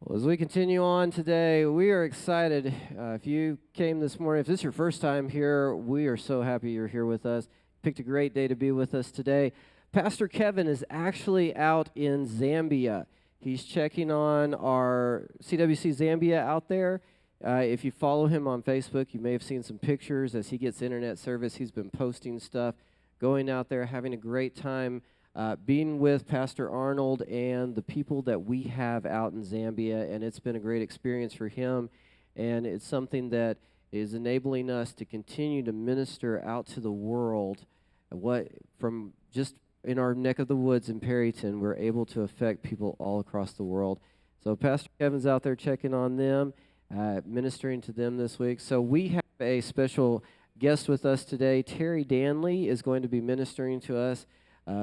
Well, as we continue on today, we are excited. If you came this morning, if this is your first time here, we are so happy you're here with us. Picked a great day to be with us today. Pastor Kevin is actually out in Zambia. He's checking on our CWC Zambia out there. If you follow him on Facebook, you may have seen some pictures as he gets internet service. He's been posting stuff, going out there, having a great time. Being with Pastor Arnold and the people that we have out in Zambia, and it's been a great experience for him, and it's something that is enabling us to continue to minister out to the world. From just in our neck of the woods in Perryton, we're able to affect people all across the world. So Pastor Kevin's out there checking on them, ministering to them this week. So we have a special guest with us today. Terry Danley is going to be ministering to us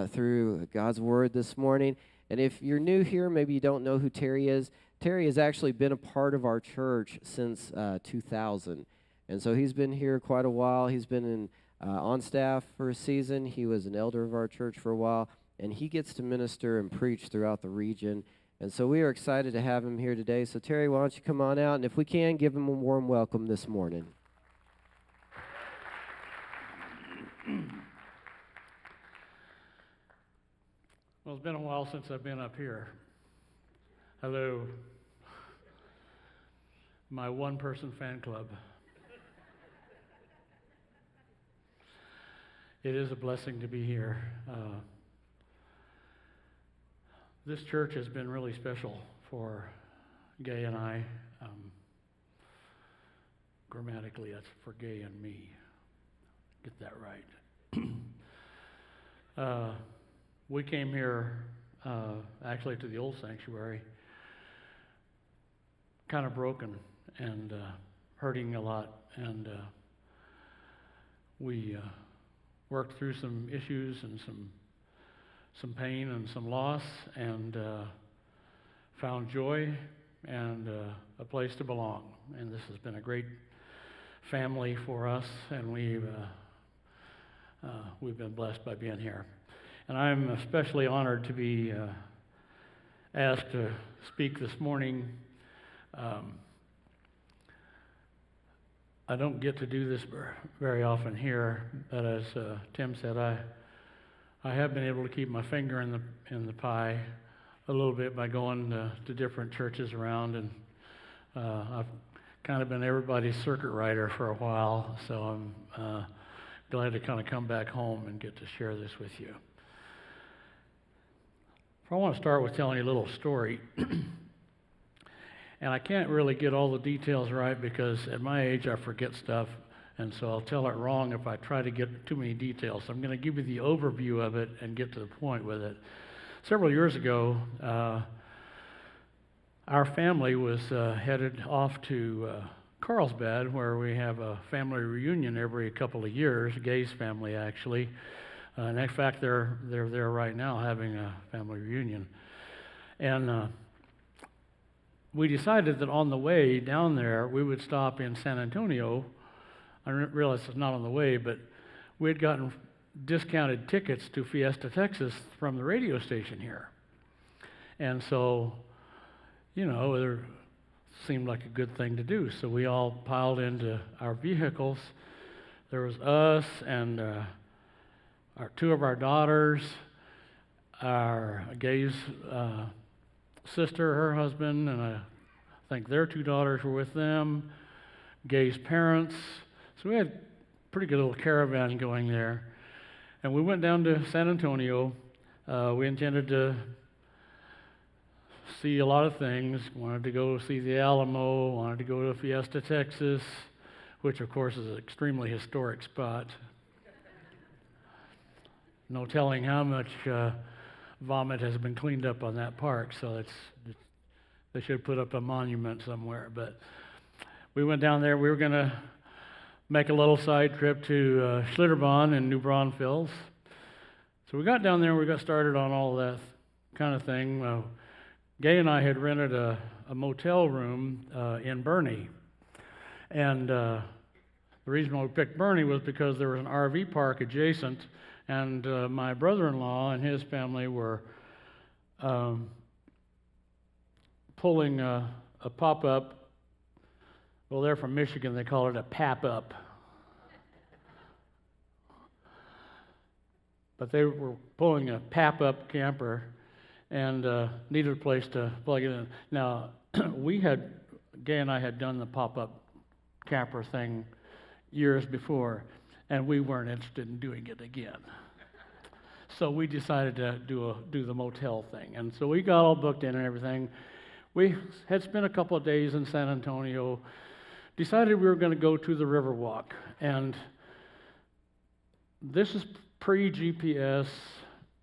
through God's Word this morning. And if you're new here, maybe you don't know who Terry is. Terry has actually been a part of our church since 2000. And so he's been here quite a while. He's been on staff for a season. He was an elder of our church for a while. And he gets to minister and preach throughout the region. And so we are excited to have him here today. So Terry, why don't you come on out? And if we can, give him a warm welcome this morning. Well, it's been a while since I've been up here. Hello, my one-person fan club. It is a blessing to be here. This church has been really special for Gay and I. Grammatically, that's for Gay and me. Get that right. We came here actually to the old sanctuary, kind of broken and hurting a lot, and we worked through some issues and some pain and some loss, and found joy and a place to belong. And this has been a great family for us, and we've been blessed by being here. And I'm especially honored to be asked to speak this morning. I don't get to do this very often here, but as Tim said, I have been able to keep my finger in the pie a little bit by going to different churches around, and I've kind of been everybody's circuit rider for a while, so I'm glad to kind of come back home and get to share this with you. I want to start with telling you a little story. And I can't really get all the details right because at my age I forget stuff, and so I'll tell it wrong if I try to get too many details. So I'm going to give you the overview of it and get to the point with it. Several years ago, our family was headed off to Carlsbad, where we have a family reunion every couple of years, Gay's family actually. And in fact, they're there right now having a family reunion. And we decided that on the way down there, we would stop in San Antonio. I realize it's not on the way, but we had gotten discounted tickets to Fiesta, Texas from the radio station here. And so, it seemed like a good thing to do. So we all piled into our vehicles. There was us and two of our daughters, our Gay's sister, her husband, and I think their two daughters were with them, Gay's parents. So we had a pretty good little caravan going there. And we went down to San Antonio. We intended to see a lot of things. Wanted to go see the Alamo, wanted to go to Fiesta, Texas, which of course is an extremely historic spot. No telling how much vomit has been cleaned up on that park, so they should put up a monument somewhere. But we went down there. We were going to make a little side trip to Schlitterbahn and New Braunfels. So we got down there and we got started on all that kind of thing. Gay and I had rented a motel room in Bernie. And the reason why we picked Bernie was because there was an RV park adjacent. And my brother-in-law and his family were pulling a pop-up. Well, they're from Michigan. They call it a pap-up. But they were pulling a pap-up camper and needed a place to plug it in. Now, Gay and I had done the pop-up camper thing years before, and we weren't interested in doing it again. So we decided to do the motel thing. And so we got all booked in and everything. We had spent a couple of days in San Antonio, decided we were going to go to the Riverwalk. And this is pre-GPS,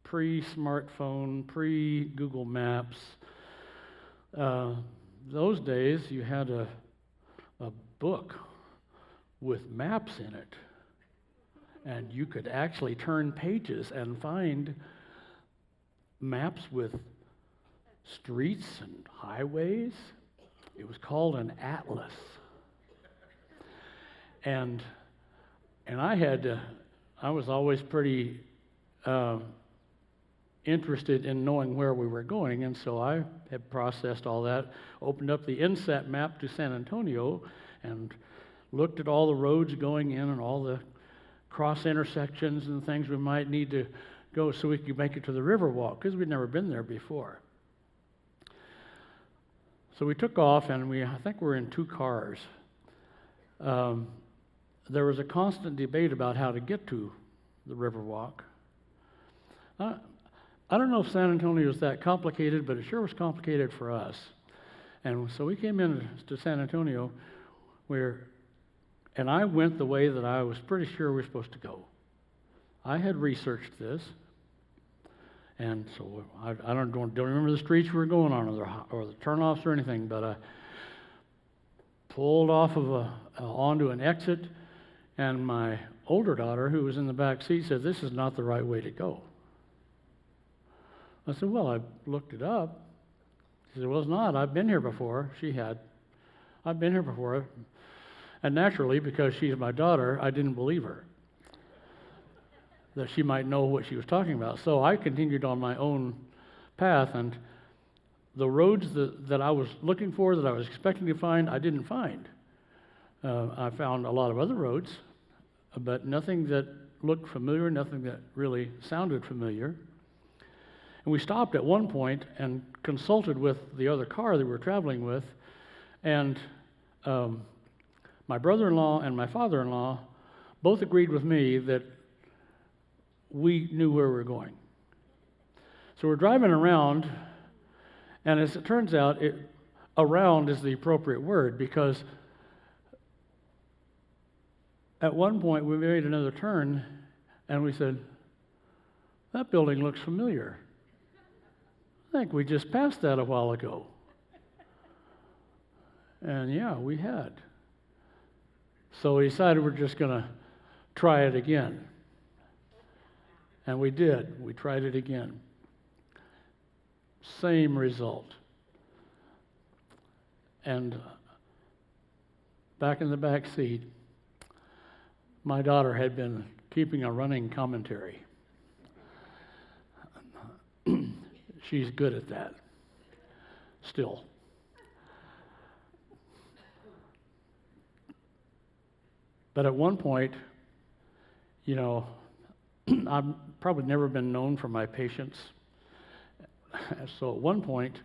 pre-smartphone, pre-Google Maps. Those days, you had a book with maps in it. And you could actually turn pages and find maps with streets and highways. It was called an atlas. And I was always pretty interested in knowing where we were going, and so I had processed all that, opened up the INSAT map to San Antonio, and looked at all the roads going in and all the cross intersections and things we might need to go so we could make it to the Riverwalk, because we'd never been there before. So we took off, and I think we were in 2 cars. There was a constant debate about how to get to the Riverwalk. I don't know if San Antonio is that complicated, but it sure was complicated for us. And so we came in to San Antonio, and I went the way that I was pretty sure we were supposed to go. I had researched this, and so I don't remember the streets we were going on or the turnoffs or anything, but I pulled off of onto an exit, and my older daughter, who was in the back seat, said, "This is not the right way to go." I said, "Well, I looked it up." She said, "Well, it's not. I've been here before." She had. "I've been here before." And naturally, because she's my daughter, I didn't believe her that she might know what she was talking about. So I continued on my own path, and the roads that I was looking for, that I was expecting to find, I didn't find. I found a lot of other roads, but nothing that looked familiar, nothing that really sounded familiar. And we stopped at one point and consulted with the other car that we were traveling with, and my brother-in-law and my father-in-law both agreed with me that we knew where we were going. So we're driving around, and as it turns out, around is the appropriate word, because at one point we made another turn, and we said, "That building looks familiar. I think we just passed that a while ago." And yeah, we had. So we decided we're just going to try it again. And we did. We tried it again. Same result. And back in the back seat, my daughter had been keeping a running commentary. She's good at that, still. But at one point, I've probably never been known for my patience. So at one point,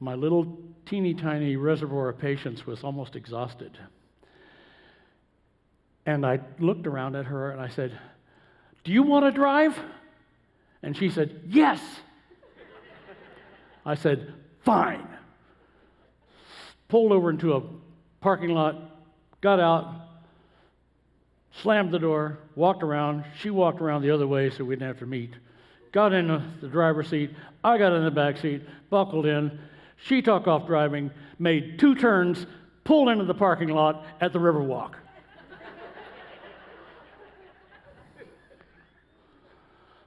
my little teeny tiny reservoir of patience was almost exhausted. And I looked around at her and I said, "Do you want to drive?" And she said, "Yes." I said, "Fine." Pulled over into a parking lot, got out, slammed the door, walked around. She walked around the other way so we didn't have to meet. Got in the driver's seat. I got in the back seat, buckled in. She took off driving, made 2 turns, pulled into the parking lot at the Riverwalk.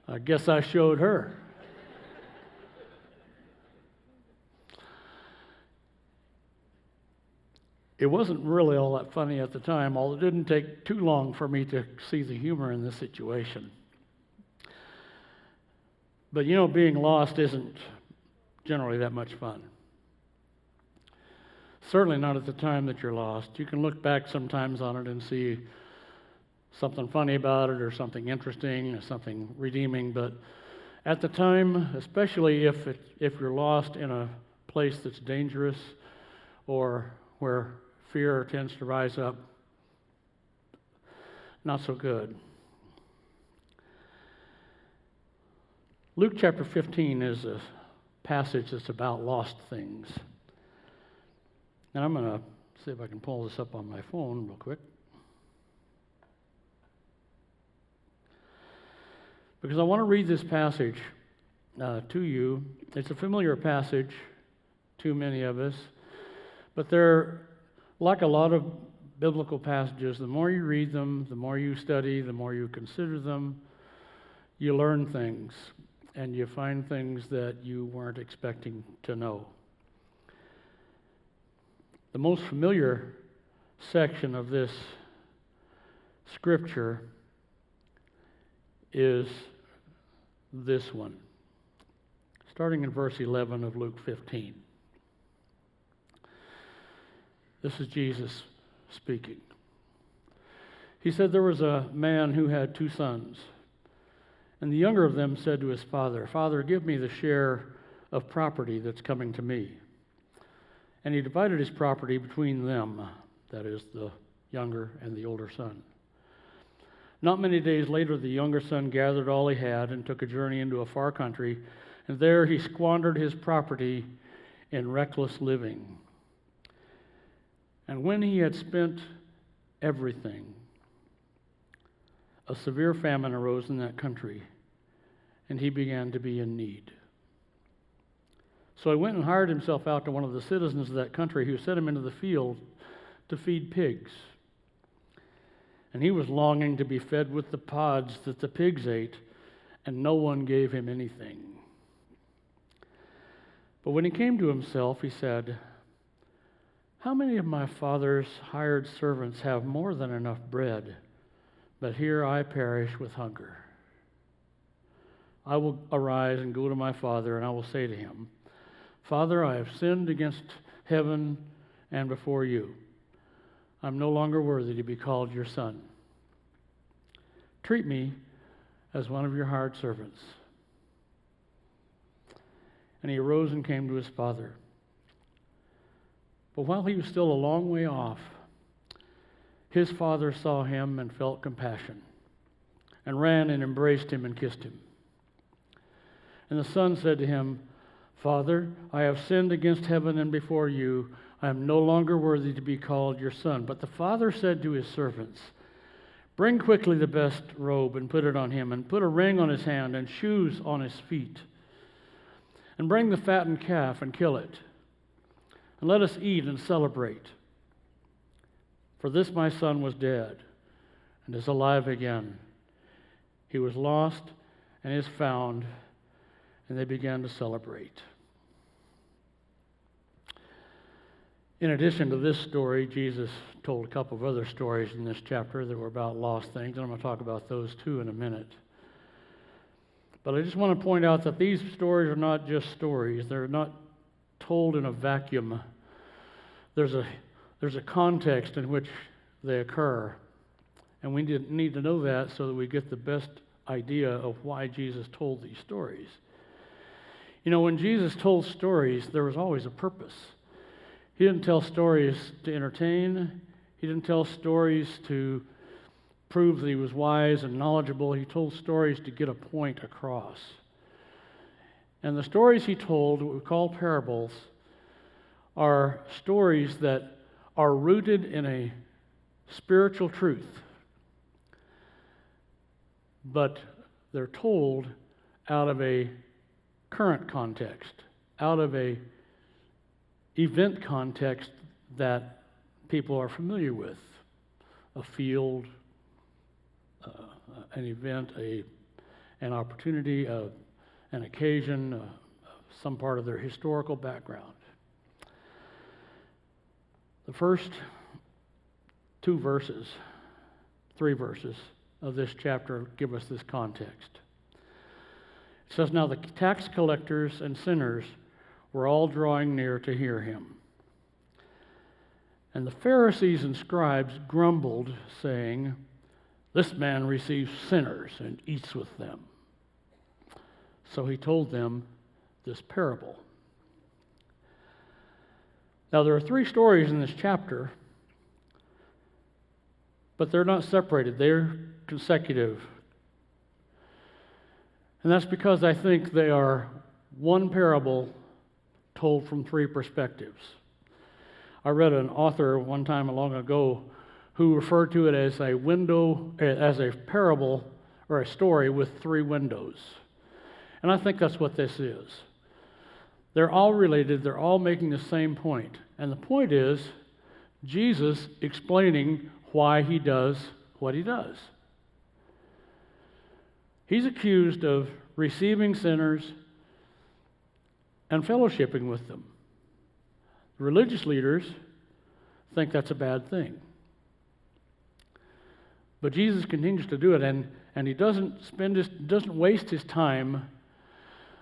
I guess I showed her. It wasn't really all that funny at the time, although it didn't take too long for me to see the humor in this situation. But being lost isn't generally that much fun. Certainly not at the time that you're lost. You can look back sometimes on it and see something funny about it or something interesting or something redeeming, but at the time, especially if you're lost in a place that's dangerous or where fear tends to rise up, not so good. Luke chapter 15 is a passage that's about lost things. And I'm going to see if I can pull this up on my phone real quick. Because I want to read this passage to you. It's a familiar passage to many of us, but they're like a lot of biblical passages. The more you read them, the more you study, the more you consider them, you learn things, and you find things that you weren't expecting to know. The most familiar section of this scripture is this one, starting in verse 11 of Luke 15. This is Jesus speaking. He said, "There was a man who had 2 sons, and the younger of them said to his father, 'Father, give me the share of property that's coming to me.' And he divided his property between them," that is, the younger and the older son. "Not many days later, the younger son gathered all he had and took a journey into a far country, and there he squandered his property in reckless living. And when he had spent everything, a severe famine arose in that country, and he began to be in need. So he went and hired himself out to one of the citizens of that country, who sent him into the field to feed pigs. And he was longing to be fed with the pods that the pigs ate, and no one gave him anything. But when he came to himself, he said, 'How many of my father's hired servants have more than enough bread, but here I perish with hunger? I will arise and go to my father, and I will say to him, Father, I have sinned against heaven and before you. I'm no longer worthy to be called your son. Treat me as one of your hired servants.' And he arose and came to his father. But while he was still a long way off, his father saw him and felt compassion, and ran and embraced him and kissed him. And the son said to him, 'Father, I have sinned against heaven and before you. I am no longer worthy to be called your son.' But the father said to his servants, 'Bring quickly the best robe and put it on him, and put a ring on his hand and shoes on his feet. And bring the fattened calf and kill it. And let us eat and celebrate. For this my son was dead and is alive again. He was lost and is found.' And they began to celebrate." In addition to this story, Jesus told a couple of other stories in this chapter that were about lost things, and I'm going to talk about those too in a minute. But I just want to point out that these stories are not just stories. They're not told in a vacuum. There's a context in which they occur, and we need to know that so that we get the best idea of why Jesus told these stories. You know, when Jesus told stories, there was always a purpose. He didn't tell stories to entertain. He didn't tell stories to prove that he was wise and knowledgeable. He told stories to get a point across. And the stories he told, what we call parables, are stories that are rooted in a spiritual truth. But they're told out of a current context, out of a event context that people are familiar with. A field, an event, an opportunity, an occasion, some part of their historical background. The first three verses of this chapter give us this context. It says, "Now the tax collectors and sinners were all drawing near to hear him. And the Pharisees and scribes grumbled, saying, "This man receives sinners and eats with them." So he told them this parable. Now, there are 3 stories in this chapter, but they're not separated. They're consecutive. And that's because I think they are one parable told from 3 perspectives. I read an author one time long ago who referred to it as a parable or a story with 3 windows. And I think that's what this is. They're all related, they're all making the same point. And the point is Jesus explaining why he does what he does. He's accused of receiving sinners and fellowshipping with them. The religious leaders think that's a bad thing. But Jesus continues to do it, and he doesn't waste his time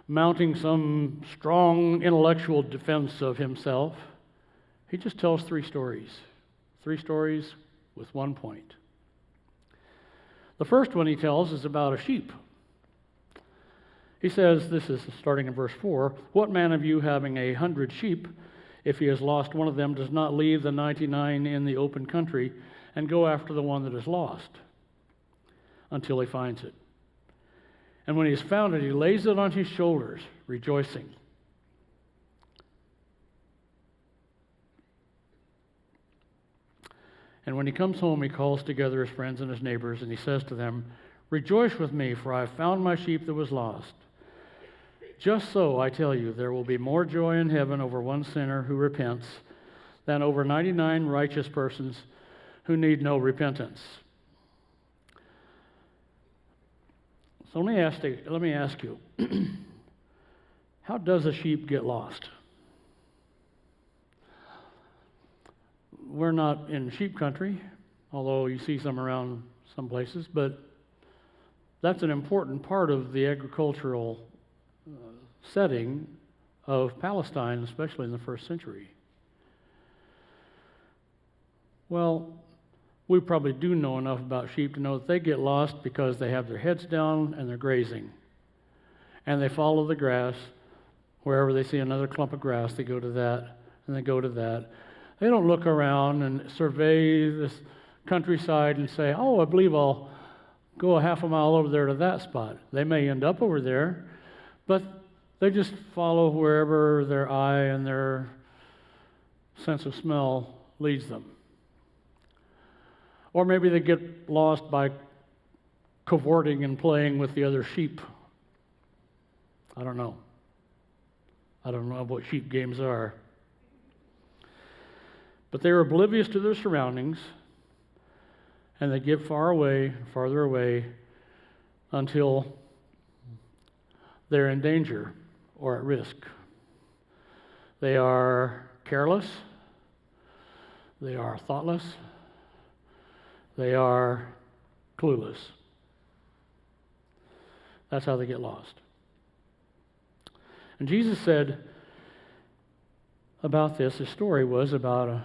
mounting some strong intellectual defense of himself. He just tells 3 stories. 3 stories with 1 point. The first one he tells is about a sheep. He says, this is starting in verse 4, "What man of you having 100 sheep, if he has lost one of them, does not leave the 99 in the open country and go after the one that is lost until he finds it? And when he has found it, he lays it on his shoulders, rejoicing." And when he comes home, he calls together his friends and his neighbors, and he says to them, "Rejoice with me, for I have found my sheep that was lost." Just so, I tell you, there will be more joy in heaven over one sinner who repents than over 99 righteous persons who need no repentance. So let me ask you, how does a sheep get lost? We're not in sheep country, although you see some around some places, but that's an important part of the agricultural setting of Palestine, especially in the 1st century. Well, we probably do know enough about sheep to know that they get lost because they have their heads down and they're grazing. And they follow the grass. Wherever they see another clump of grass, they go to that, and they go to that. They don't look around and survey this countryside and say, "Oh, I believe I'll go a half a mile over there to that spot." They may end up over there, but they just follow wherever their eye and their sense of smell leads them. Or maybe they get lost by cavorting and playing with the other sheep. I don't know. I don't know what sheep games are. But they're oblivious to their surroundings, and they get farther away, until they're in danger or at risk. They are careless. They are thoughtless. They are clueless. That's how they get lost. And Jesus said about this, his story was about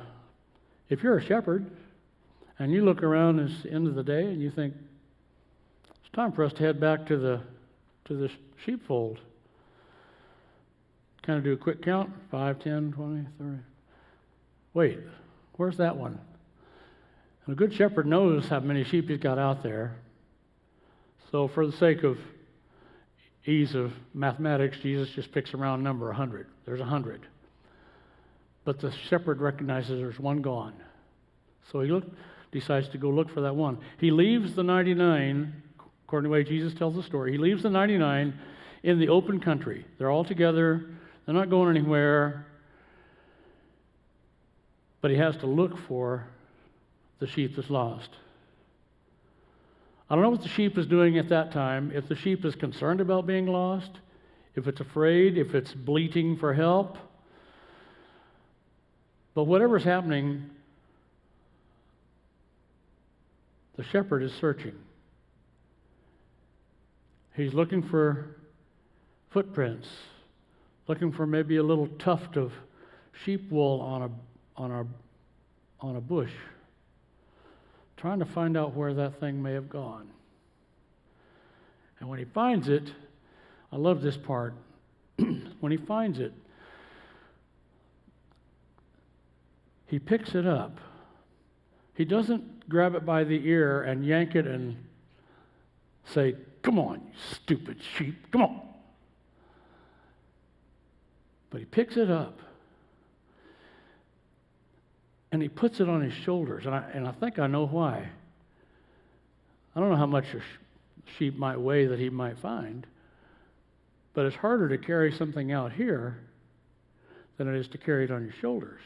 if you're a shepherd and you look around at the end of the day and you think, it's time for us to head back to the sheepfold. Kind of do a quick count, 5, 10, 20, 30. Wait, where's that one? And a good shepherd knows how many sheep he's got out there. So for the sake of ease of mathematics, Jesus just picks a round number, 100. There's 100. But the shepherd recognizes there's one gone. So he decides to go look for that one. He leaves the 99, according to the way Jesus tells the story, he leaves the 99 in the open country. They're all together. They're not going anywhere. But he has to look for the sheep that's lost. I don't know what the sheep is doing at that time. If the sheep is concerned about being lost, if it's afraid, if it's bleating for help. But whatever's happening, the shepherd is searching. He's looking for footprints, looking for maybe a little tuft of sheep wool on a bush, trying to find out where that thing may have gone. And when he finds it, I love this part. When he finds it, he picks it up. He doesn't grab it by the ear and yank it and say, "Come on, you stupid sheep, come on." But he picks it up and he puts it on his shoulders. And I think I know why. I don't know how much a sheep might weigh that he might find, but it's harder to carry something out here than it is to carry it on your shoulders.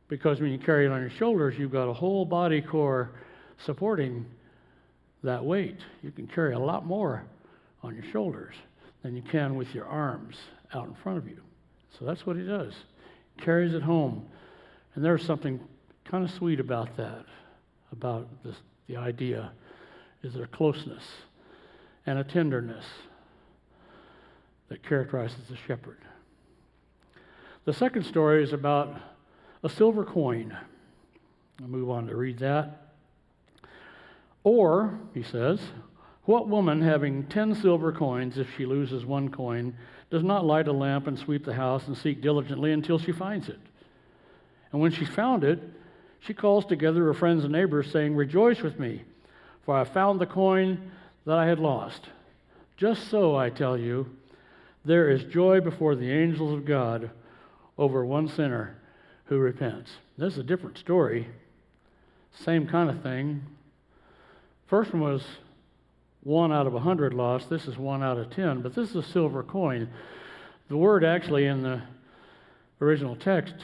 Because when you carry it on your shoulders, you've got a whole body core supporting that weight. You can carry a lot more on your shoulders than you can with your arms out in front of you. So that's what he does. Carries it home. And there's something kind of sweet about that, about this, the idea is there a closeness and a tenderness that characterizes the shepherd. The second story is about a silver coin. I'll move on to read that. Or, he says, what woman having 10 silver coins, if she loses one coin, does not light a lamp and sweep the house and seek diligently until she finds it? And when she's found it, she calls together her friends and neighbors, saying, "Rejoice with me, for I found the coin that I had lost." Just so, I tell you, there is joy before the angels of God over one sinner who repents. This is a different story. Same kind of thing. First one was 1 out of 100 lost. This is 1 out of 10, but this is a silver coin. The word actually in the original text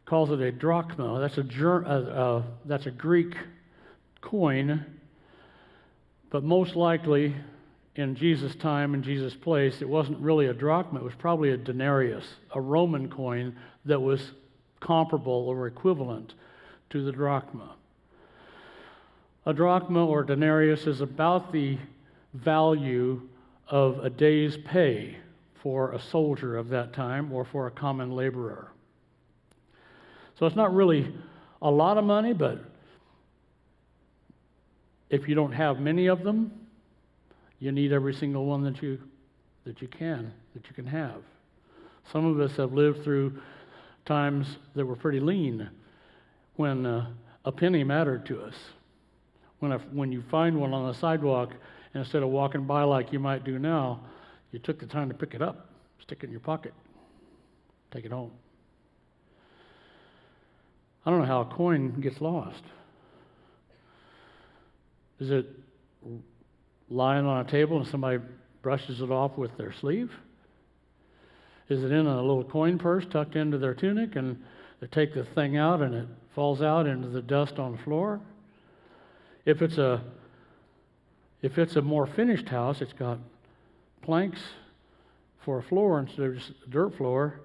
calls it a drachma. That's a Greek coin, but most likely in Jesus' time and Jesus' place, it wasn't really a drachma. It was probably a denarius, a Roman coin that was comparable or equivalent to the drachma. A drachma or denarius is about the value of a day's pay for a soldier of that time or for a common laborer. So it's not really a lot of money, but if you don't have many of them, you need every single one that you can have. Some of us have lived through times that were pretty lean when a penny mattered to us. When you find one on the sidewalk, and instead of walking by like you might do now, you took the time to pick it up, stick it in your pocket, take it home. I don't know how a coin gets lost. Is it lying on a table and somebody brushes it off with their sleeve? Is it in a little coin purse tucked into their tunic and they take the thing out and it falls out into the dust on the floor? If it's a more finished house, it's got planks for a floor instead of just a dirt floor,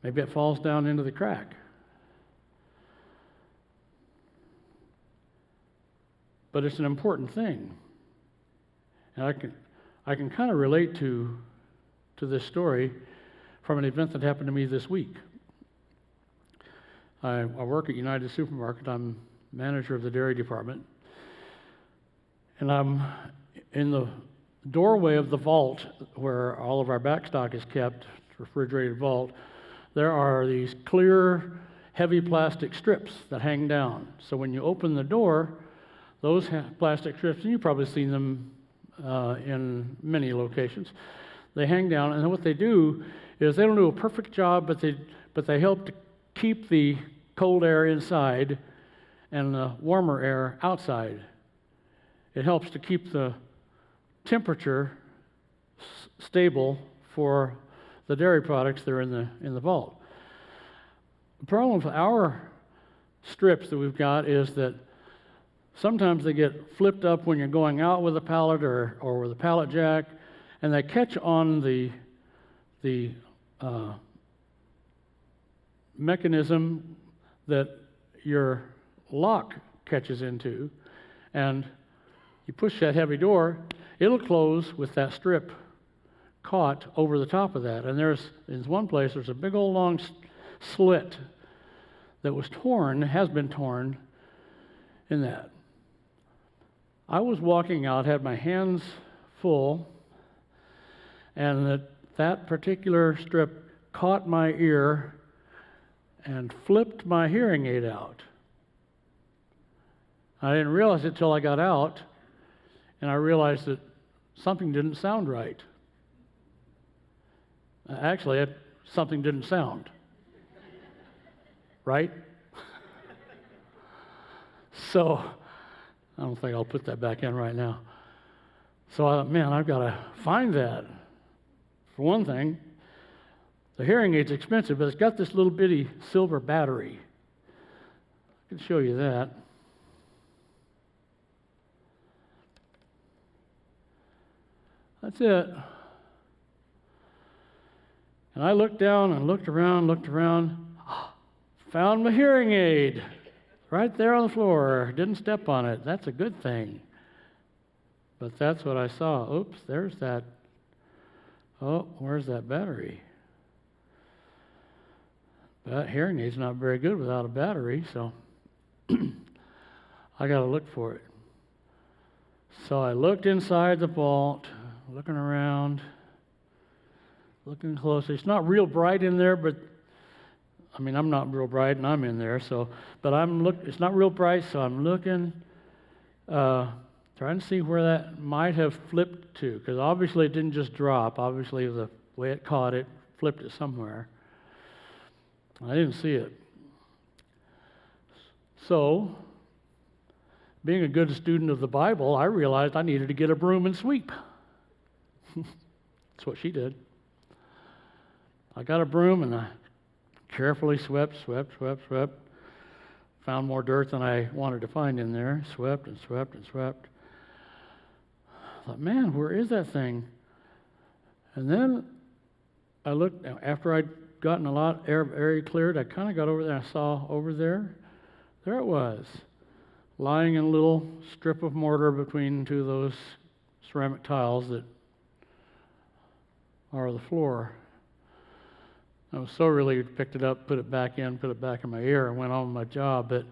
maybe it falls down into the crack. But it's an important thing. And I can kind of relate to this story from an event that happened to me this week. I work at United Supermarket. I'm manager of the dairy department. And I'm in the doorway of the vault where all of our backstock is kept, refrigerated vault. There are these clear, heavy plastic strips that hang down. So when you open the door, those plastic strips, and you've probably seen them in many locations, they hang down, and what they do is they don't do a perfect job, but they help to keep the cold air inside and the warmer air outside. It helps to keep the temperature stable for the dairy products that are in the vault. The problem with our strips that we've got is that sometimes they get flipped up when you're going out with a pallet or with a pallet jack, and they catch on the mechanism that your lock catches into, and you push that heavy door, it'll close with that strip caught over the top of that. And in one place, there's a big old long slit that was torn, has been torn in that. I was walking out, had my hands full, and that particular strip caught my ear and flipped my hearing aid out. I didn't realize it till I got out, and I realized that something didn't sound right. Actually, something didn't sound. Right? So, I don't think I'll put that back in right now. So I thought, man, I've got to find that. For one thing, the hearing aid's expensive, but it's got this little bitty silver battery. I can show you that. That's it. And I looked down and looked around, found my hearing aid right there on the floor. Didn't step on it. That's a good thing. But that's what I saw. Oops, there's that. Oh, where's that battery? That hearing aid's not very good without a battery, so I got to look for it. So I looked inside the vault, looking around, looking closely. It's not real bright in there, but I mean, I'm not real bright, and I'm in there. So, but it's not real bright, so I'm looking, trying to see where that might have flipped to, because obviously it didn't just drop. Obviously, the way it caught it, flipped it somewhere. I didn't see it. So, being a good student of the Bible, I realized I needed to get a broom and sweep. That's what she did. I got a broom and I carefully swept. Found more dirt than I wanted to find in there. Swept. I thought, man, where is that thing? And then I looked, after I'd gotten a lot area cleared, I kind of got over there. I saw over there it was, lying in a little strip of mortar between two of those ceramic tiles that are the floor. I was so relieved, picked it up, put it back in my ear, and went on with my job. But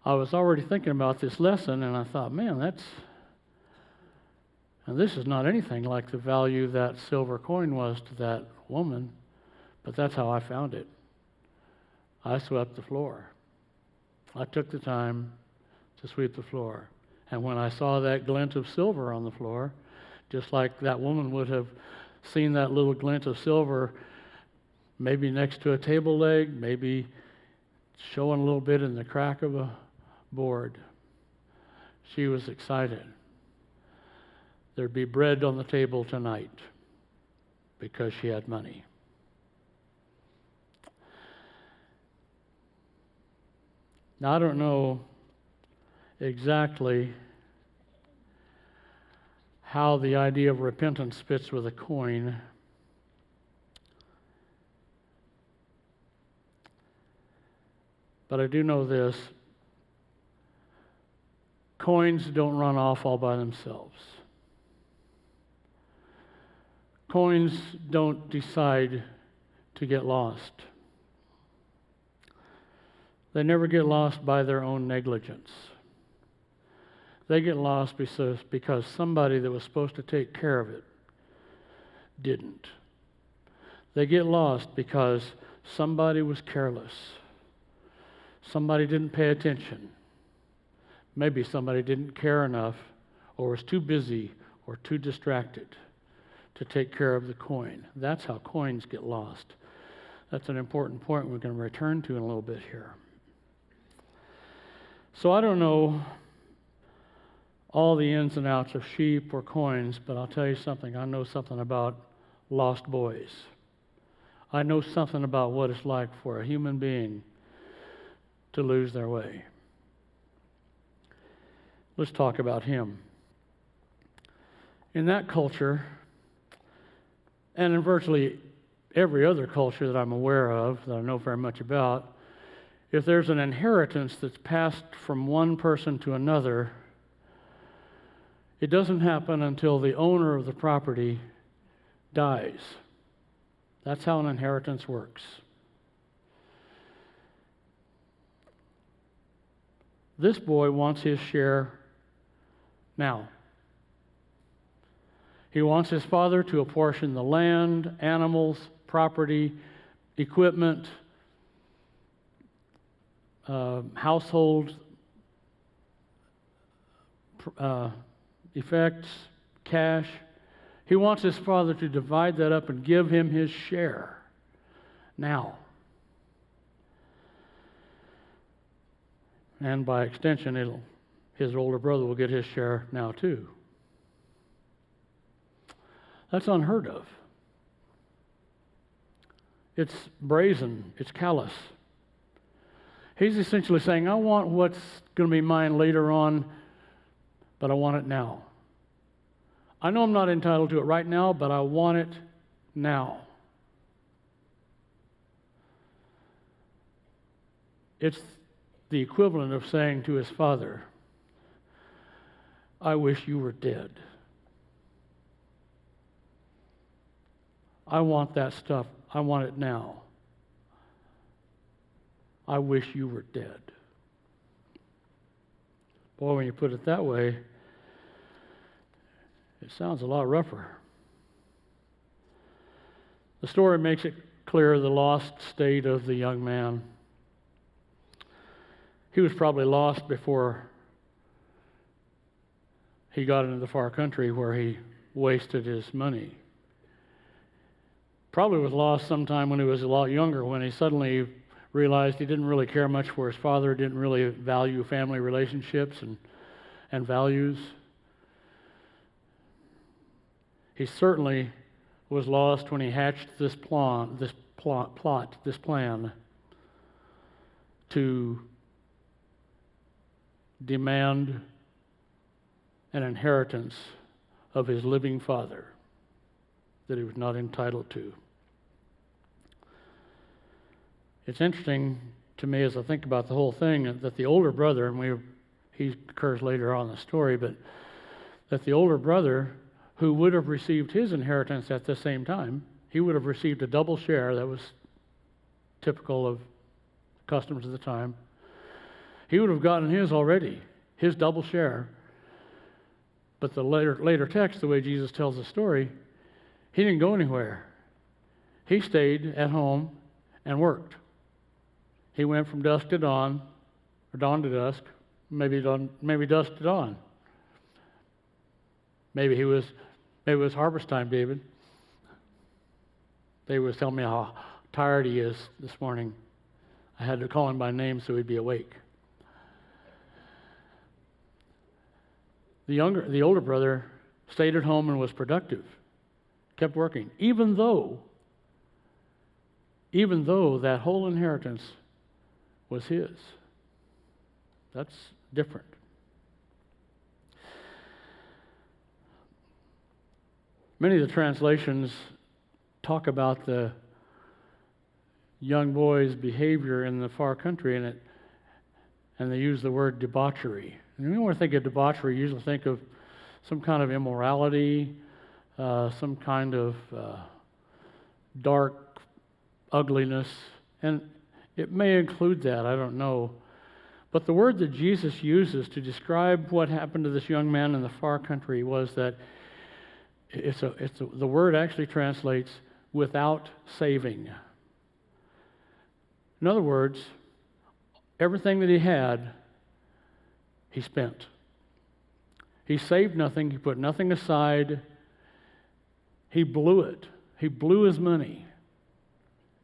I was already thinking about this lesson, and I thought, man, and this is not anything like the value that silver coin was to that woman, but that's how I found it. I swept the floor. I took the time to sweep the floor. And when I saw that glint of silver on the floor, just like that woman would have seen that little glint of silver maybe next to a table leg, maybe showing a little bit in the crack of a board, she was excited. There'd be bread on the table tonight because she had money. Now, I don't know exactly how the idea of repentance fits with a coin. But I do know this. Coins don't run off all by themselves. Coins don't decide to get lost. They never get lost by their own negligence. They get lost because somebody that was supposed to take care of it didn't. They get lost because somebody was careless. Somebody didn't pay attention. Maybe somebody didn't care enough, or was too busy or too distracted to take care of the coin. That's how coins get lost. That's an important point we're going to return to in a little bit here. So I don't know all the ins and outs of sheep or coins, but I'll tell you something. I know something about lost boys. I know something about what it's like for a human being to lose their way. Let's talk about him. In that culture, and in virtually every other culture that I'm aware of, that I know very much about, if there's an inheritance that's passed from one person to another, it doesn't happen until the owner of the property dies. That's how an inheritance works. This boy wants his share now. He wants his father to apportion the land, animals, property, equipment, household effects, cash. He wants his father to divide that up and give him his share now. And by extension, his older brother will get his share now too. That's unheard of. It's brazen. It's callous. He's essentially saying, I want what's going to be mine later on, but I want it now. I know I'm not entitled to it right now, but I want it now. It's the equivalent of saying to his father, I wish you were dead. I want that stuff. I want it now. I wish you were dead. Boy, when you put it that way, it sounds a lot rougher. The story makes it clear the lost state of the young man. He was probably lost before he got into the far country where he wasted his money. Probably was lost sometime when he was a lot younger, when he suddenly realized he didn't really care much for his father, didn't really value family relationships and values. He certainly was lost when he hatched this plan to demand an inheritance of his living father that he was not entitled to. It's interesting to me as I think about the whole thing that the older brother, and he occurs later on in the story, but that the older brother, who would have received his inheritance at the same time, he would have received a double share. That was typical of customs at the time. He would have gotten his already, his double share. But the later text, the way Jesus tells the story, he didn't go anywhere. He stayed at home and worked. He went from dusk to dawn, or dawn to dusk, maybe dusk to dawn. Maybe it was harvest time, David. David was telling me how tired he is this morning. I had to call him by name so he'd be awake. The older brother stayed at home and was productive, kept working, even though that whole inheritance was his. That's different. Many of the translations talk about the young boy's behavior in the far country, and they use the word debauchery. And when we think of debauchery, you usually think of some kind of immorality, some kind of dark ugliness, and it may include that, I don't know. But the word that Jesus uses to describe what happened to this young man in the far country was that the word actually translates without saving. In other words, everything that he had, he spent. He saved nothing. He put nothing aside. He blew it. He blew his money.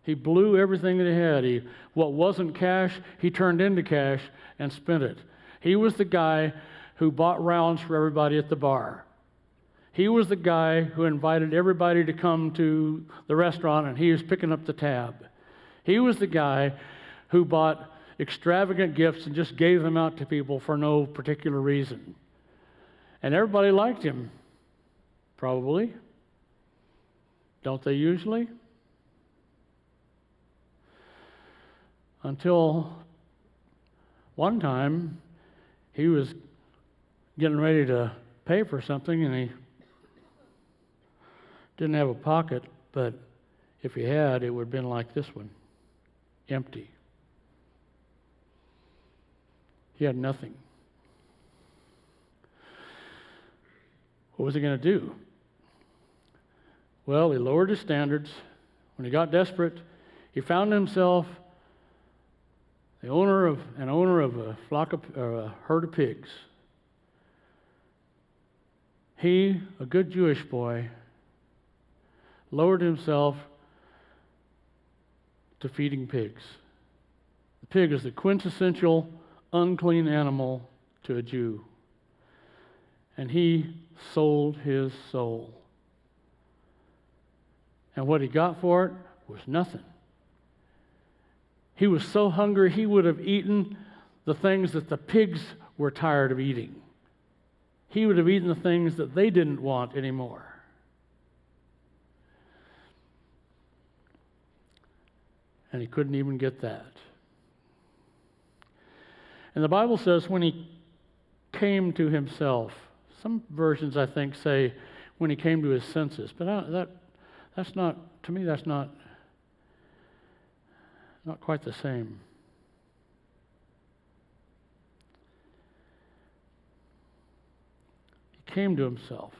He blew everything that he had. What wasn't cash, he turned into cash and spent it. He was the guy who bought rounds for everybody at the bar. He was the guy who invited everybody to come to the restaurant, and he was picking up the tab. He was the guy who bought extravagant gifts and just gave them out to people for no particular reason. And everybody liked him, probably. Don't they usually? Until one time, he was getting ready to pay for something, and he didn't have a pocket, but if he had, it would have been like this one, empty. He had nothing. What was he going to do? Well, he lowered his standards. When he got desperate, he found himself an owner of a herd of pigs. He, a good Jewish boy, lowered himself to feeding pigs. The pig is the quintessential unclean animal to a Jew. And he sold his soul. And what he got for it was nothing. He was so hungry he would have eaten the things that the pigs were tired of eating. He would have eaten the things that they didn't want anymore. And he couldn't even get that. And the Bible says when he came to himself, some versions I think say when he came to his senses, but that's not, to me that's not quite the same. He came to himself.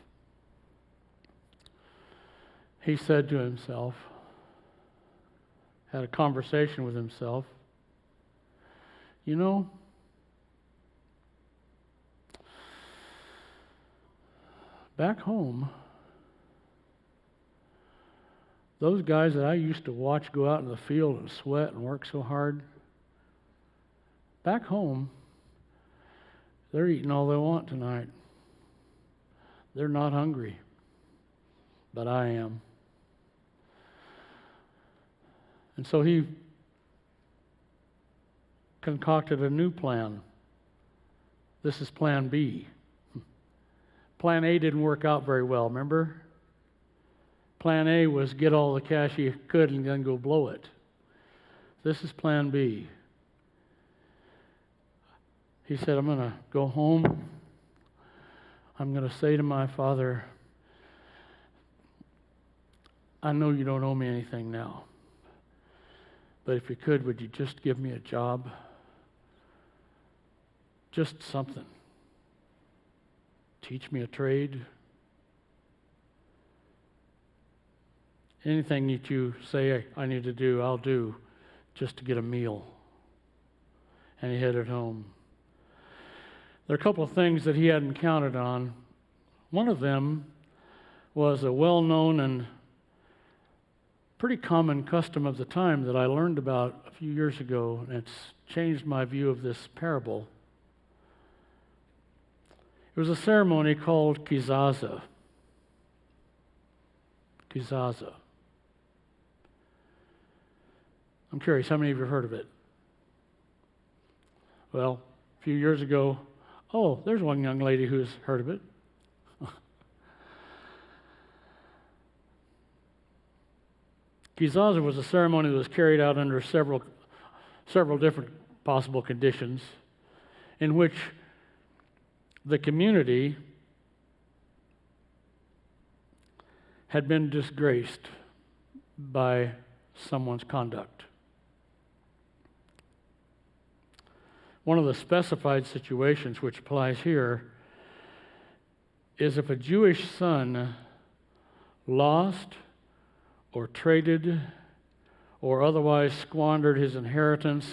He said to himself, had a conversation with himself, you know, back home, those guys that I used to watch go out in the field and sweat and work so hard, back home, they're eating all they want tonight. They're not hungry, but I am. And so he concocted a new plan. This is plan B. Plan A didn't work out very well, remember? Plan A was get all the cash he could and then go blow it. This is plan B. He said, I'm going to go home. I'm going to say to my father, I know you don't owe me anything now, but if you could, would you just give me a job? Just something. Teach me a trade. Anything that you say I need to do, I'll do just to get a meal. And he headed home. There are a couple of things that he hadn't counted on. One of them was a well-known and pretty common custom of the time that I learned about a few years ago, and it's changed my view of this parable. It was a ceremony called kizaza. Kizaza. I'm curious, how many of you have heard of it? Well, a few years ago, oh, there's one young lady who's heard of it. Kizaza was a ceremony that was carried out under several different possible conditions in which the community had been disgraced by someone's conduct. One of the specified situations which applies here is if a Jewish son lost or traded or otherwise squandered his inheritance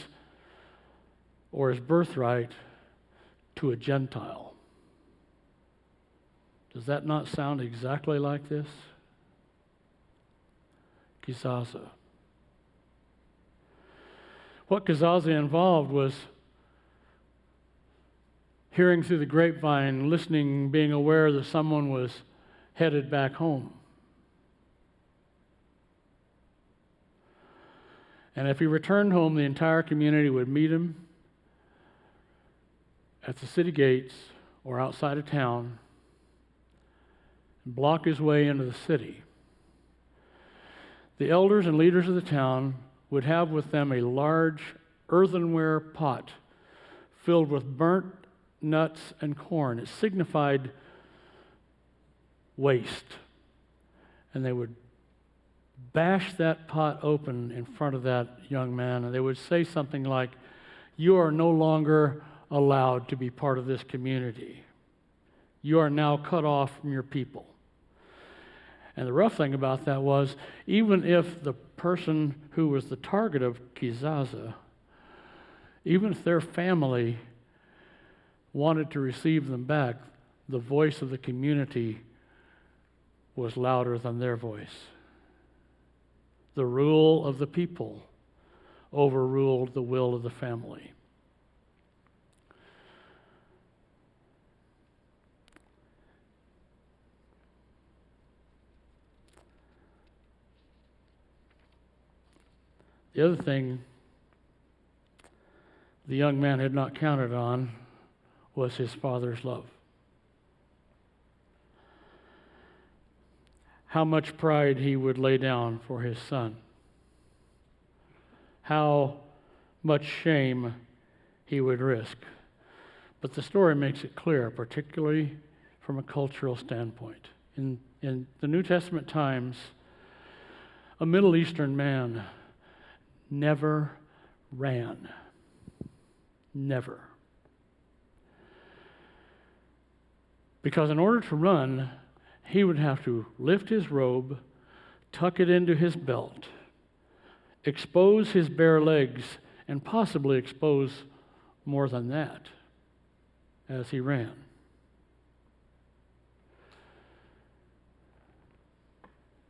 or his birthright to a Gentile. Does that not sound exactly like this? Kizaza. What Kizaza involved was hearing through the grapevine, listening, being aware that someone was headed back home. And if he returned home, the entire community would meet him at the city gates or outside of town and block his way into the city. The elders and leaders of the town would have with them a large earthenware pot filled with burnt nuts and corn. It signified waste. And they would bash that pot open in front of that young man, and they would say something like, "You are no longer allowed to be part of this community. You are now cut off from your people. And the rough thing about that was, even if the person who was the target of Kizaza, even if their family wanted to receive them back, the voice of the community was louder than their voice. The rule of the people overruled the will of the family. The other thing the young man had not counted on was his father's love. How much pride he would lay down for his son. How much shame he would risk. But the story makes it clear, particularly from a cultural standpoint. In the New Testament times, a Middle Eastern man never ran. Never. Because in order to run, he would have to lift his robe, tuck it into his belt, expose his bare legs, and possibly expose more than that as he ran.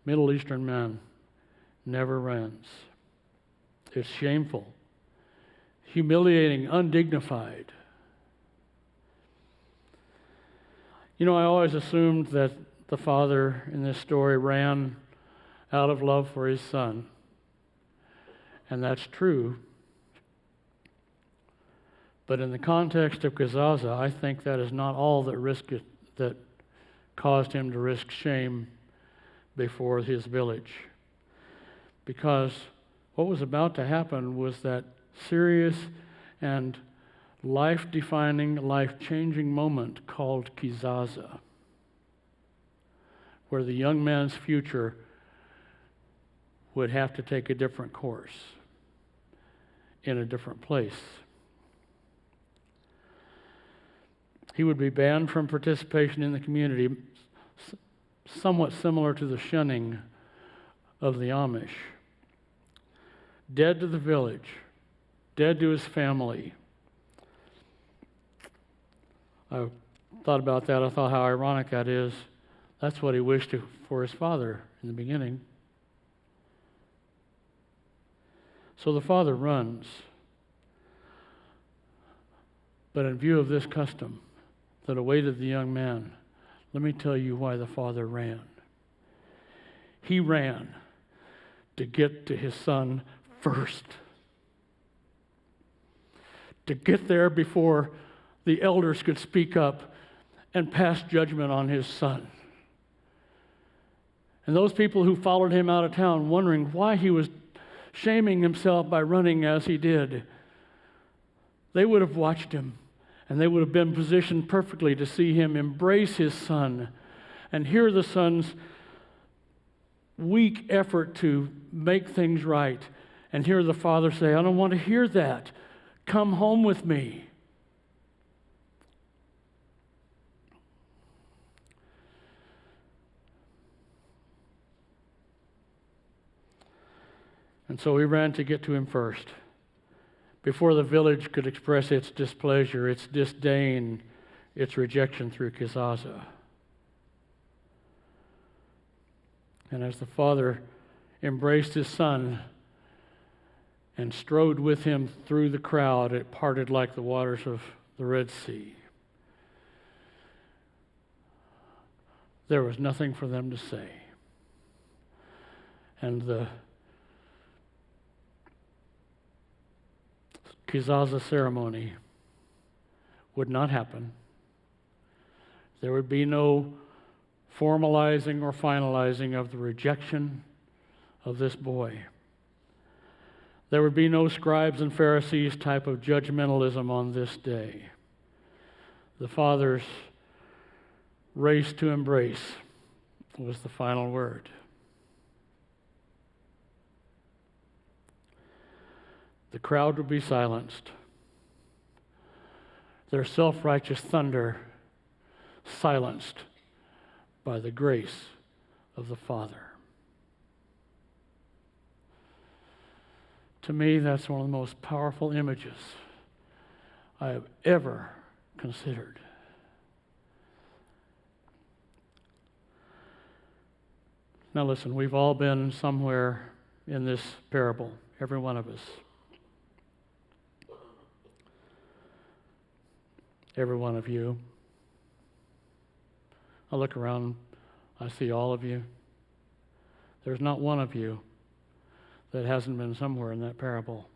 Middle Eastern man never runs. It's shameful, humiliating, undignified. You know, I always assumed that the father in this story ran out of love for his son. And that's true. But in the context of Kizaza, I think that is not all that caused him to risk shame before his village. Because what was about to happen was that serious and life-defining, life-changing moment called Kizaza, where the young man's future would have to take a different course in a different place. He would be banned from participation in the community, somewhat similar to the shunning of the Amish. Dead to the village, dead to his family. I thought about that. I thought how ironic that is. That's what he wished for his father in the beginning. So the father runs. But in view of this custom that awaited the young man, let me tell you why the father ran. He ran to get to his son first. To get there before the elders could speak up and pass judgment on his son. And those people who followed him out of town wondering why he was shaming himself by running as he did, they would have watched him and they would have been positioned perfectly to see him embrace his son and hear the son's weak effort to make things right and hear the father say, I don't want to hear that. Come home with me. And so he ran to get to him first, before the village could express its displeasure, its disdain, its rejection through Kizaza. And as the father embraced his son and strode with him through the crowd, it parted like the waters of the Red Sea. There was nothing for them to say. And the Kizaza ceremony would not happen. There would be no formalizing or finalizing of the rejection of this boy. There would be no scribes and Pharisees type of judgmentalism on this day. The Father's race to embrace was the final word. The crowd would be silenced. their self-righteous thunder silenced by the grace of the Father. To me, that's one of the most powerful images I have ever considered. Now listen, we've all been somewhere in this parable, every one of us. Every one of you. I look around, I see all of you. There's not one of you that hasn't been somewhere in that parable.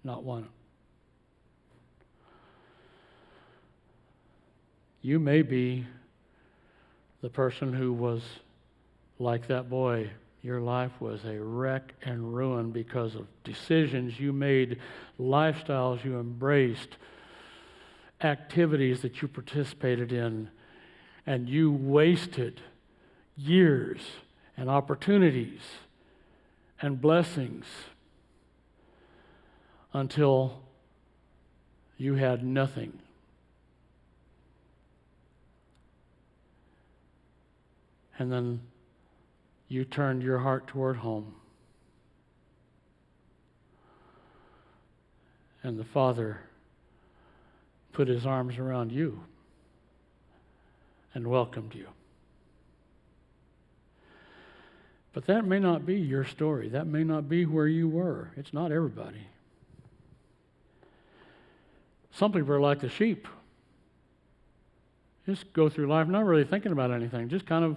Not one. You may be the person who was like that boy. Your life was a wreck and ruin because of decisions you made, lifestyles you embraced, activities that you participated in, and you wasted years and opportunities and blessings until you had nothing. And then you turned your heart toward home. And the Father put his arms around you and welcomed you. But that may not be your story. That may not be where you were. It's not everybody. Some people are like the sheep. Just go through life not really thinking about anything, just kind of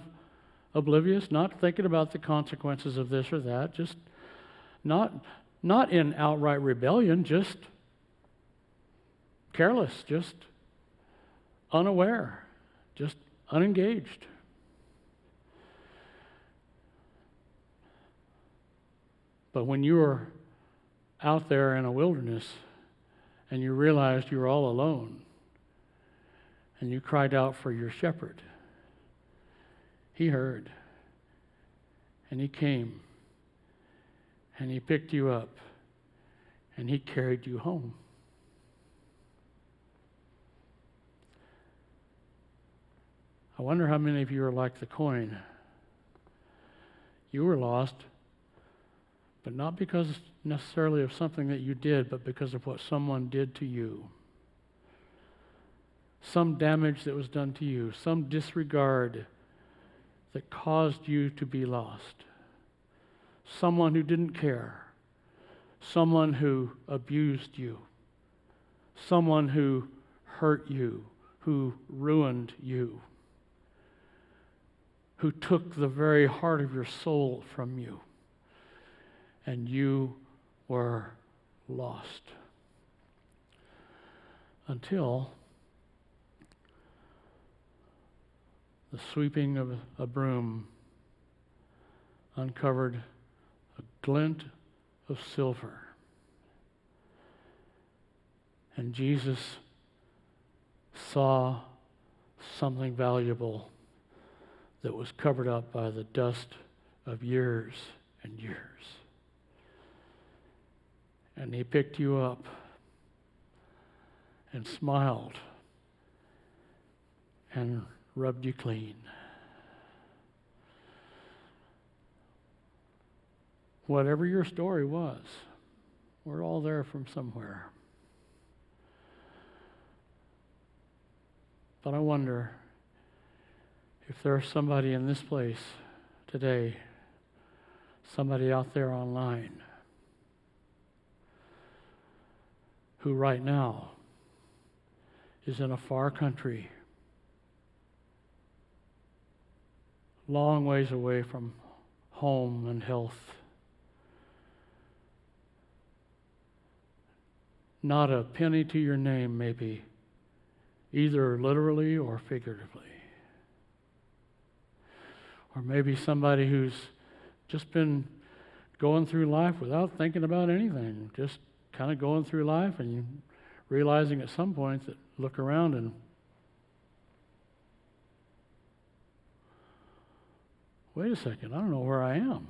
oblivious, not thinking about the consequences of this or that, just not in outright rebellion, just careless, just unaware, just unengaged. But when you were out there in a wilderness and you realized you were all alone and you cried out for your shepherd, he heard and he came and he picked you up and he carried you home. I wonder how many of you are like the coin. You were lost, but not because necessarily of something that you did, but because of what someone did to you. Some damage that was done to you, some disregard that caused you to be lost. Someone who didn't care, someone who abused you, someone who hurt you, who ruined you, who took the very heart of your soul from you, and you were lost. Until the sweeping of a broom uncovered a glint of silver. And Jesus saw something valuable that was covered up by the dust of years and years. And he picked you up and smiled and rubbed you clean. Whatever your story was, we're all there from somewhere. But I wonder if there's somebody in this place today, somebody out there online, who right now is in a far country, long ways away from home and health, not a penny to your name maybe, either literally or figuratively. Or maybe somebody who's just been going through life without thinking about anything, just kind of going through life and you realizing at some point that look around and wait a second, I don't know where I am.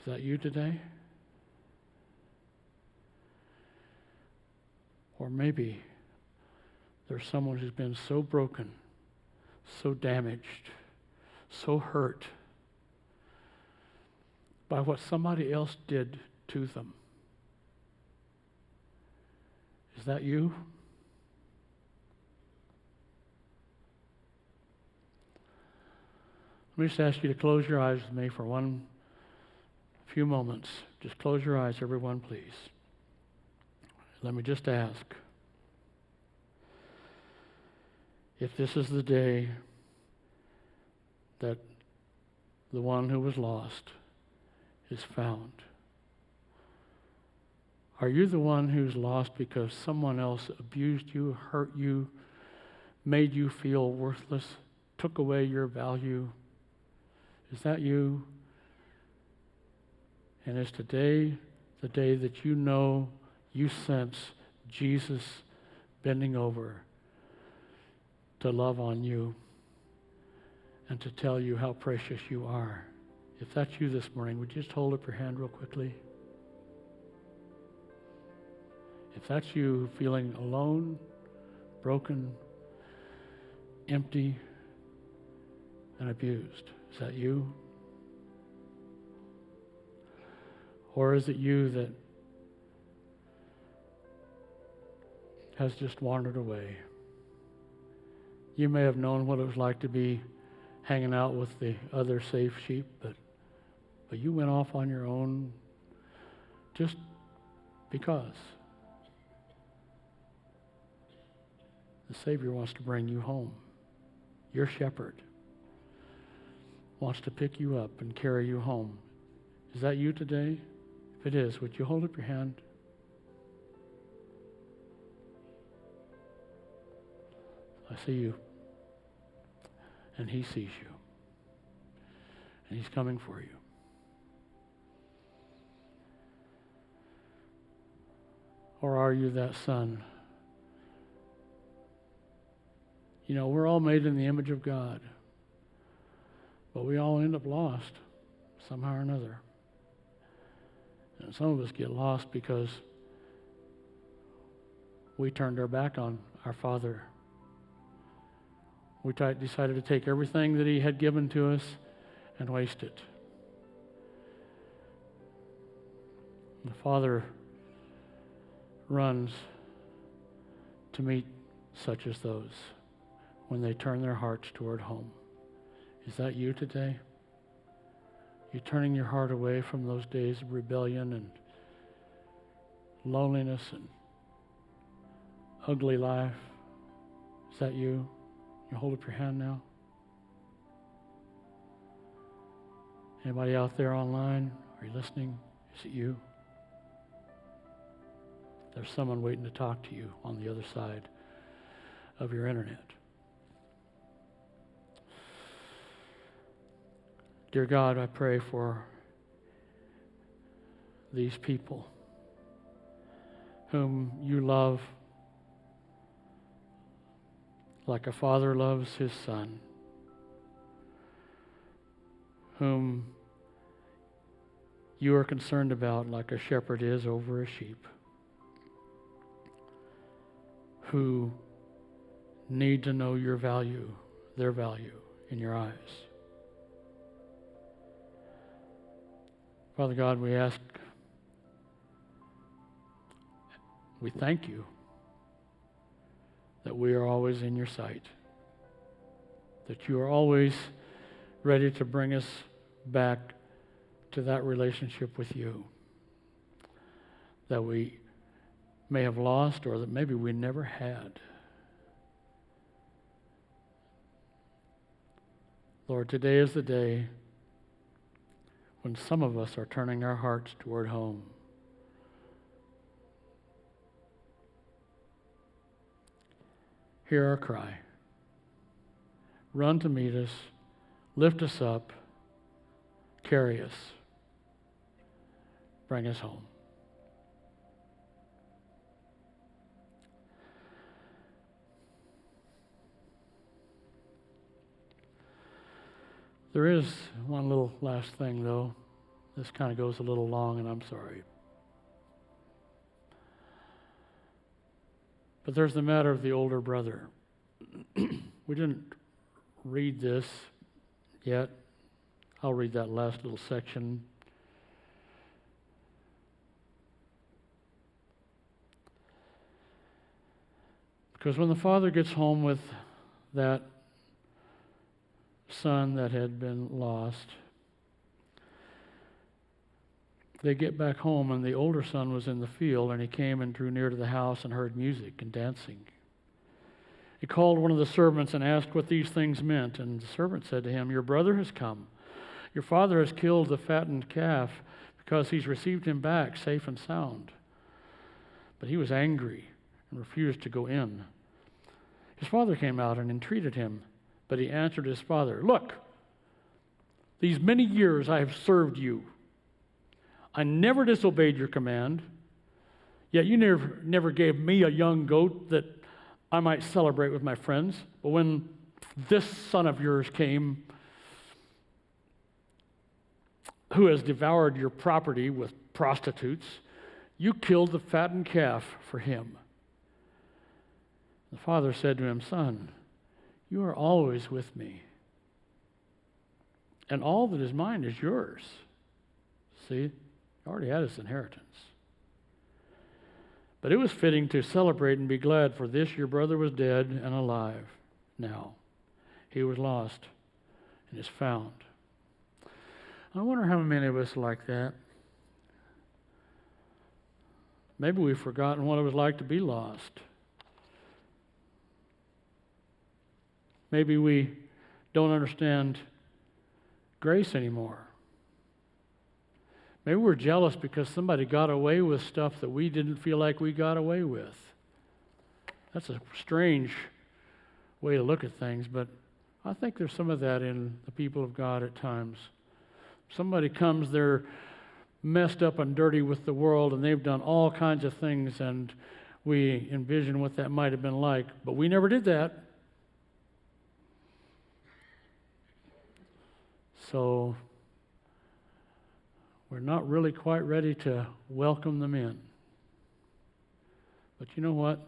Is that you today? Or maybe there's someone who's been so broken, so damaged, so hurt by what somebody else did to them. Is that you? Let me just ask you to close your eyes with me for one few moments. Just close your eyes, everyone, please. Let me just ask if this is the day that the one who was lost is found. Are you the one who's lost because someone else abused you, hurt you, made you feel worthless, took away your value? Is that you? And is today the day that you know, you sense Jesus bending over to love on you and to tell you how precious you are? If that's you this morning, would you just hold up your hand real quickly? If that's you feeling alone, broken, empty, and abused, is that you? Or is it you that has just wandered away? You may have known what it was like to be hanging out with the other safe sheep, but you went off on your own just because. The Savior wants to bring you home. Your shepherd wants to pick you up and carry you home. Is that you today? If it is, would you hold up your hand? I see you. And he sees you. And he's coming for you. Or are you that son? You know, we're all made in the image of God, but we all end up lost somehow or another. And some of us get lost because we turned our back on our Father. We decided to take everything that he had given to us and waste it. The Father runs to meet such as those when they turn their hearts toward home. Is that you today? You turning your heart away from those days of rebellion and loneliness and ugly life? Is that you? You hold up your hand now. Anybody out there online? Are you listening? Is it you? There's someone waiting to talk to you on the other side of your internet. Dear God, I pray for these people whom you love like a father loves his son, whom you are concerned about like a shepherd is over a sheep, who need to know your value, their value in your eyes. Father God, we thank you that we are always in your sight, that you are always ready to bring us back to that relationship with you that we may have lost or that maybe we never had. Lord, today is the day when some of us are turning our hearts toward home. Hear our cry. Run to meet us, lift us up, carry us, bring us home. There is one little last thing, though. This kind of goes a little long, and I'm sorry. But there's the matter of the older brother. We didn't read this yet. I'll read that last little section. Because when the father gets home with that son that had been lost, they get back home, and the older son was in the field, and he came and drew near to the house and heard music and dancing. He called one of the servants and asked what these things meant, and the servant said to him, "Your brother has come. Your father has killed the fattened calf because he's received him back safe and sound." But he was angry and refused to go in. His father came out and entreated him, but he answered his father, "Look, these many years I have served you. I never disobeyed your command, yet you never gave me a young goat that I might celebrate with my friends. But when this son of yours came, who has devoured your property with prostitutes, you killed the fattened calf for him." The father said to him, "Son, you are always with me, and all that is mine is yours." See? He already had his inheritance. "But it was fitting to celebrate and be glad, for this your brother was dead and alive. Now he was lost and is found." I wonder how many of us are like that. Maybe we've forgotten what it was like to be lost. Maybe we don't understand grace anymore. Maybe we're jealous because somebody got away with stuff that we didn't feel like we got away with. That's a strange way to look at things, but I think there's some of that in the people of God at times. Somebody comes, they're messed up and dirty with the world, and they've done all kinds of things, and we envision what that might have been like, but we never did that. So we're not really quite ready to welcome them in. But you know what?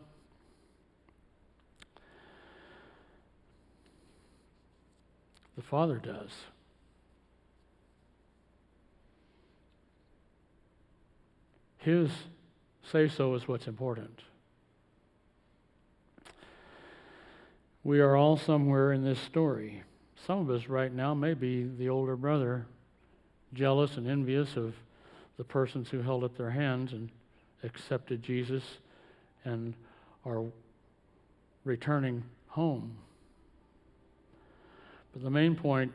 The Father does. His say-so is what's important. We are all somewhere in this story. Some of us right now may be the older brother, jealous and envious of the persons who held up their hands and accepted Jesus and are returning home. But the main point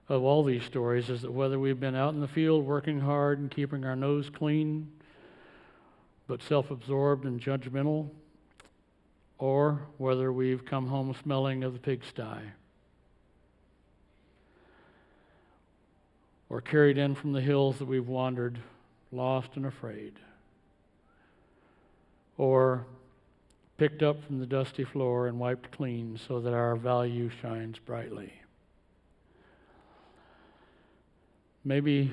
of all these stories is that whether we've been out in the field working hard and keeping our nose clean, but self-absorbed and judgmental, or whether we've come home smelling of the pigsty, or carried in from the hills that we've wandered, lost and afraid, or picked up from the dusty floor and wiped clean so that our value shines brightly. Maybe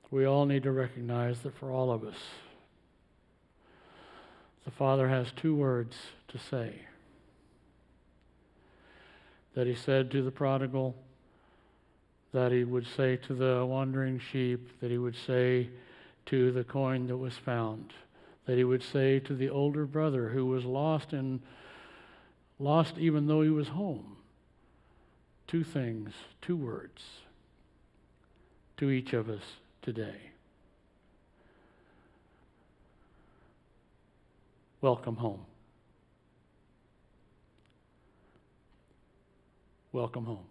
we all need to recognize that for all of us, the Father has two words to say. That he said to the prodigal, that he would say to the wandering sheep, that he would say to the coin that was found, that he would say to the older brother who was lost even though he was home. Two things, two words to each of us today. Welcome home. Welcome home.